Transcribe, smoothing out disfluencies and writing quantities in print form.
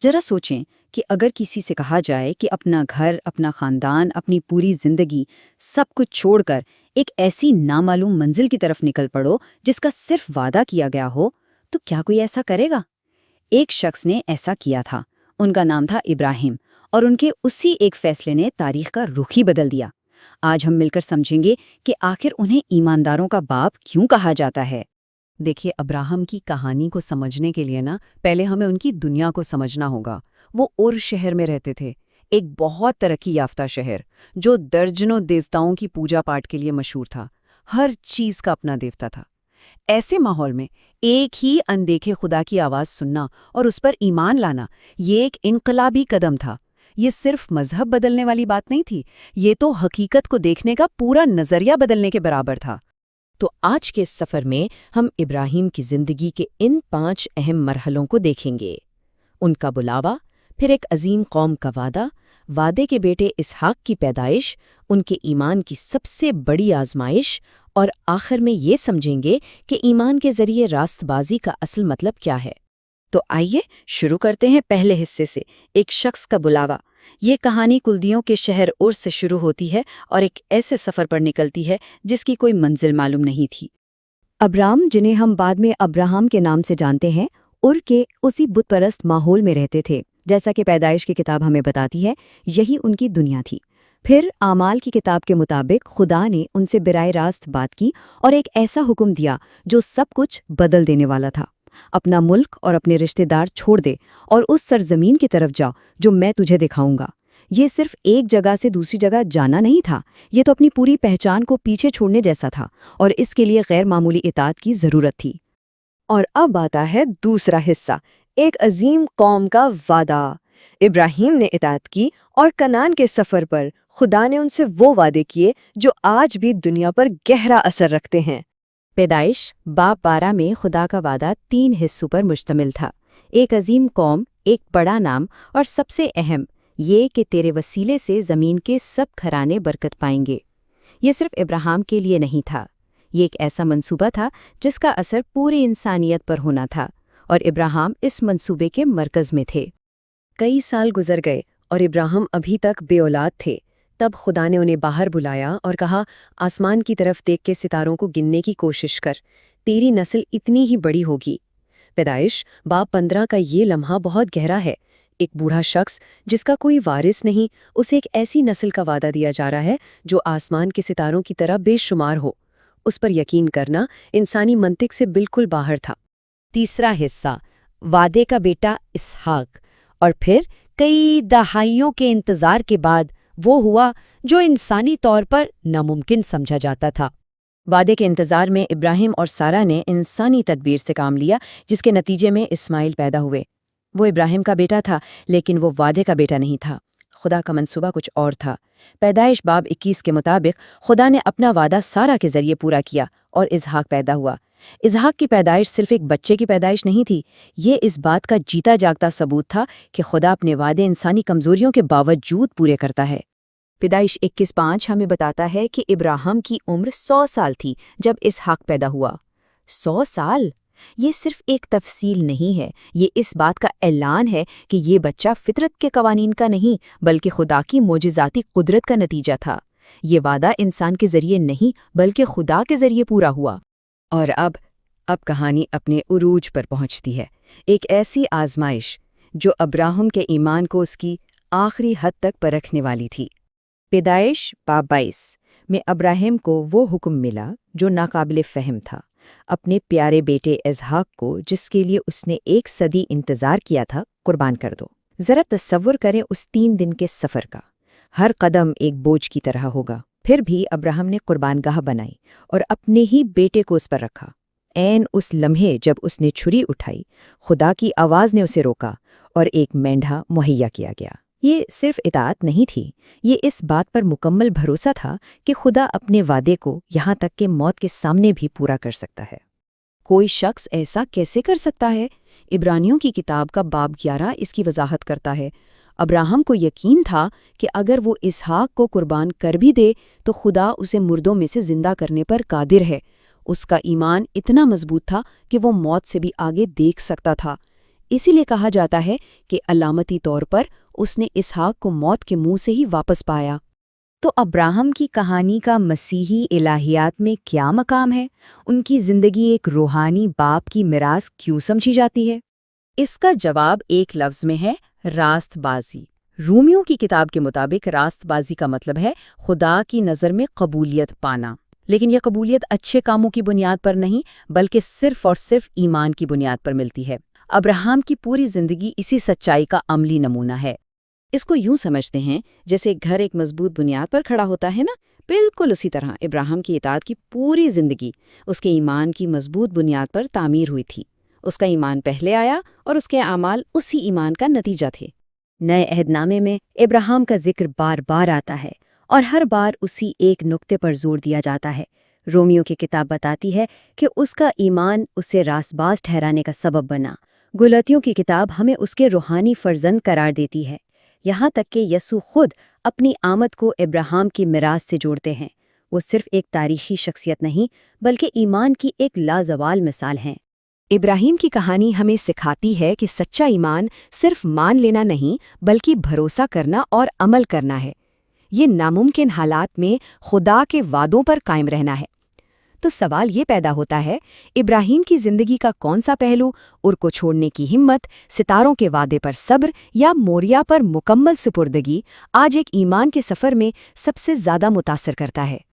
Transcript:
ذرا سوچیں کہ اگر کسی سے کہا جائے کہ اپنا گھر، اپنا خاندان، اپنی پوری زندگی سب کچھ چھوڑ کر ایک ایسی نامعلوم منزل کی طرف نکل پڑو جس کا صرف وعدہ کیا گیا ہو، تو کیا کوئی ایسا کرے گا؟ ایک شخص نے ایسا کیا تھا۔ ان کا نام تھا ابراہیم، اور ان کے اسی ایک فیصلے نے تاریخ کا رخ ہی بدل دیا۔ آج ہم مل کر سمجھیں گے کہ آخر انہیں ایمانداروں کا باپ کیوں کہا جاتا ہے۔ دیکھیے، ابراہم کی کہانی کو سمجھنے کے لیے پہلے ہمیں ان کی دنیا کو سمجھنا ہوگا۔ وہ اور شہر میں رہتے تھے، ایک بہت ترقی یافتہ شہر جو درجنوں دیوتاؤں کی پوجا پاٹ کے لیے مشہور تھا، ہر چیز کا اپنا دیوتا تھا۔ ایسے ماحول میں ایک ہی اندیکھے خدا کی آواز سننا اور اس پر ایمان لانا، یہ ایک انقلابی قدم تھا۔ یہ صرف مذہب بدلنے والی بات نہیں تھی، یہ تو حقیقت کو دیکھنے کا پورا نظریہ بدلنے کے برابر تھا۔ تو آج کے سفر میں ہم ابراہیم کی زندگی کے ان 5 اہم مرحلوں کو دیکھیں گے: ان کا بلاوا، پھر ایک عظیم قوم کا وعدے کے بیٹے اسحاق کی پیدائش، ان کے ایمان کی سب سے بڑی آزمائش، اور آخر میں یہ سمجھیں گے کہ ایمان کے ذریعے راست بازی کا اصل مطلب کیا ہے۔ تو آئیے شروع کرتے ہیں پہلے حصے سے، ایک شخص کا بلاوا۔ یہ کہانی کلدیوں کے شہر اور سے شروع ہوتی ہے اور ایک ایسے سفر پر نکلتی ہے جس کی کوئی منزل معلوم نہیں تھی۔ ابرام، جنہیں ہم بعد میں ابراہم کے نام سے جانتے ہیں، ار کے اسی بت پرست ماحول میں رہتے تھے، جیسا کہ پیدائش کی کتاب ہمیں بتاتی ہے، یہی ان کی دنیا تھی۔ پھر اعمال کی کتاب کے مطابق خدا نے ان سے براہ راست بات کی اور ایک ایسا حکم دیا جو سب کچھ بدل دینے والا تھا۔ اپنا ملک اور اپنے رشتہ دار چھوڑ دے اور اس سرزمین کی طرف جا جو میں تجھے دکھاؤں گا۔ یہ صرف ایک جگہ سے دوسری جگہ جانا نہیں تھا، یہ تو اپنی پوری پہچان کو پیچھے چھوڑنے جیسا تھا، اور اس کے لیے غیر معمولی اطاعت کی ضرورت تھی۔ اور اب آتا ہے دوسرا حصہ، ایک عظیم قوم کا وعدہ۔ ابراہیم نے اطاعت کی اور کنعان کے سفر پر خدا نے ان سے وہ وعدے کیے جو آج بھی دنیا پر گہرا اثر رکھتے ہیں۔ پیدائش باب 12 میں خدا کا وعدہ 3 حصوں پر مشتمل تھا: ایک عظیم قوم، ایک بڑا نام، اور سب سے اہم یہ کہ تیرے وسیلے سے زمین کے سب گھرانے برکت پائیں گے۔ یہ صرف ابراہیم کے لیے نہیں تھا، یہ ایک ایسا منصوبہ تھا جس کا اثر پوری انسانیت پر ہونا تھا، اور ابراہیم اس منصوبے کے مرکز میں تھے۔ کئی سال گزر گئے اور ابراہیم ابھی تک بے اولاد تھے۔ تب خدا نے انہیں باہر بلایا اور کہا، آسمان کی طرف دیکھ کے ستاروں کو گننے کی کوشش کر، تیری نسل اتنی ہی بڑی ہوگی۔ پیدائش باب 15 کا یہ لمحہ بہت گہرا ہے۔ ایک بوڑھا شخص جس کا کوئی وارث نہیں، اسے ایک ایسی نسل کا وعدہ دیا جا رہا ہے جو آسمان کے ستاروں کی طرح بے شمار ہو۔ اس پر یقین کرنا انسانی منطق سے بالکل باہر تھا۔ تیسرا حصہ، وعدے کا بیٹا اسحاق، اور پھر کئی دہائیوں کے انتظار کے بعد وہ ہوا جو انسانی طور پر ناممکن سمجھا جاتا تھا۔ وعدے کے انتظار میں ابراہیم اور سارہ نے انسانی تدبیر سے کام لیا، جس کے نتیجے میں اسماعیل پیدا ہوئے۔ وہ ابراہیم کا بیٹا تھا، لیکن وہ وعدے کا بیٹا نہیں تھا۔ خدا کا منصوبہ کچھ اور تھا۔ پیدائش باب 21 کے مطابق خدا نے اپنا وعدہ سارہ کے ذریعے پورا کیا اور اسحاق پیدا ہوا۔ اسحاق کی پیدائش صرف ایک بچے کی پیدائش نہیں تھی، یہ اس بات کا جیتا جاگتا ثبوت تھا کہ خدا اپنے وعدے انسانی کمزوریوں کے باوجود پورے کرتا ہے۔ پیدائش 21:5 ہمیں بتاتا ہے کہ ابراہیم کی عمر 100 سال تھی جب اسحاق پیدا ہوا۔ 100 سال! یہ صرف ایک تفصیل نہیں ہے، یہ اس بات کا اعلان ہے کہ یہ بچہ فطرت کے قوانین کا نہیں بلکہ خدا کی معجزاتی قدرت کا نتیجہ تھا۔ یہ وعدہ انسان کے ذریعے نہیں بلکہ خدا کے ذریعے پورا ہوا۔ اور اب کہانی اپنے عروج پر پہنچتی ہے، ایک ایسی آزمائش جو ابراہیم کے ایمان کو اس کی آخری حد تک پرکھنے والی تھی۔ پیدائش باب 22 میں ابراہیم کو وہ حکم ملا جو ناقابل فہم تھا، اپنے پیارے بیٹے اسحاق کو، جس کے لیے اس نے 1 صدی انتظار کیا تھا، قربان کر دو۔ ذرا تصور کریں اس 3 دن کے سفر کا، ہر قدم ایک بوجھ کی طرح ہوگا۔ پھر بھی ابراہیم نے قربان گاہ بنائی اور اپنے ہی بیٹے کو اس پر رکھا۔ عین اس لمحے جب اس نے چھری اٹھائی، خدا کی آواز نے اسے روکا اور ایک مینڈھا مہیا کیا گیا۔ یہ صرف اطاعت نہیں تھی، یہ اس بات پر مکمل بھروسہ تھا کہ خدا اپنے وعدے کو یہاں تک کہ موت کے سامنے بھی پورا کر سکتا ہے۔ کوئی شخص ایسا کیسے کر سکتا ہے؟ عبرانیوں کی کتاب کا باب 11 اس کی وضاحت کرتا ہے۔ ابراہیم کو یقین تھا کہ اگر وہ اسحاق کو قربان کر بھی دے تو خدا اسے مردوں میں سے زندہ کرنے پر قادر ہے۔ اس کا ایمان اتنا مضبوط تھا کہ وہ موت سے بھی آگے دیکھ سکتا تھا۔ اسی لیے کہا جاتا ہے کہ علامتی طور پر اس نے اسحاق کو موت کے منہ سے ہی واپس پایا۔ تو ابراہم کی کہانی کا مسیحی الہیات میں کیا مقام ہے؟ ان کی زندگی ایک روحانی باپ کی میراث کیوں سمجھی جاتی ہے؟ اس کا جواب ایک لفظ میں ہے، راست بازی۔ رومیوں کی کتاب کے مطابق راست بازی کا مطلب ہے خدا کی نظر میں قبولیت پانا، لیکن یہ قبولیت اچھے کاموں کی بنیاد پر نہیں بلکہ صرف اور صرف ایمان کی بنیاد پر ملتی ہے۔ ابراہم کی پوری زندگی اسی سچائی کا عملی نمونہ ہے۔ اس کو یوں سمجھتے ہیں جیسے گھر ایک مضبوط بنیاد پر کھڑا ہوتا ہے نا، بالکل اسی طرح ابراہم کی اطاعت کی پوری زندگی اس کے ایمان کی مضبوط بنیاد پر تعمیر ہوئی تھی۔ اس کا ایمان پہلے آیا اور اس کے اعمال اسی ایمان کا نتیجہ تھے۔ نئے عہد نامے میں ابراہم کا ذکر بار بار آتا ہے اور ہر بار اسی ایک نقطے پر زور دیا جاتا ہے۔ رومیو کی کتاب بتاتی ہے کہ اس کا ایمان اسے راست باز ٹھہرانے کا سبب بنا۔ گلاتیوں کی کتاب ہمیں اس کے روحانی فرزند قرار دیتی ہے، یہاں تک کہ یسوع خود اپنی آمد کو ابراہم کی میراث سے جوڑتے ہیں۔ وہ صرف ایک تاریخی شخصیت نہیں بلکہ ایمان کی ایک لازوال مثال ہیں۔ ابراہیم کی کہانی ہمیں سکھاتی ہے کہ سچا ایمان صرف مان لینا نہیں بلکہ بھروسہ کرنا اور عمل کرنا ہے۔ یہ ناممکن حالات میں خدا کے وعدوں پر قائم رہنا ہے۔ تو سوال یہ پیدا ہوتا ہے، ابراہیم کی زندگی کا کون سا پہلو ار کو چھوڑنے کی ہمت، ستاروں کے وعدے پر صبر یا موریا پر مکمل سپردگی آج ایک ایمان کے سفر میں سب سے زیادہ متاثر کرتا ہے؟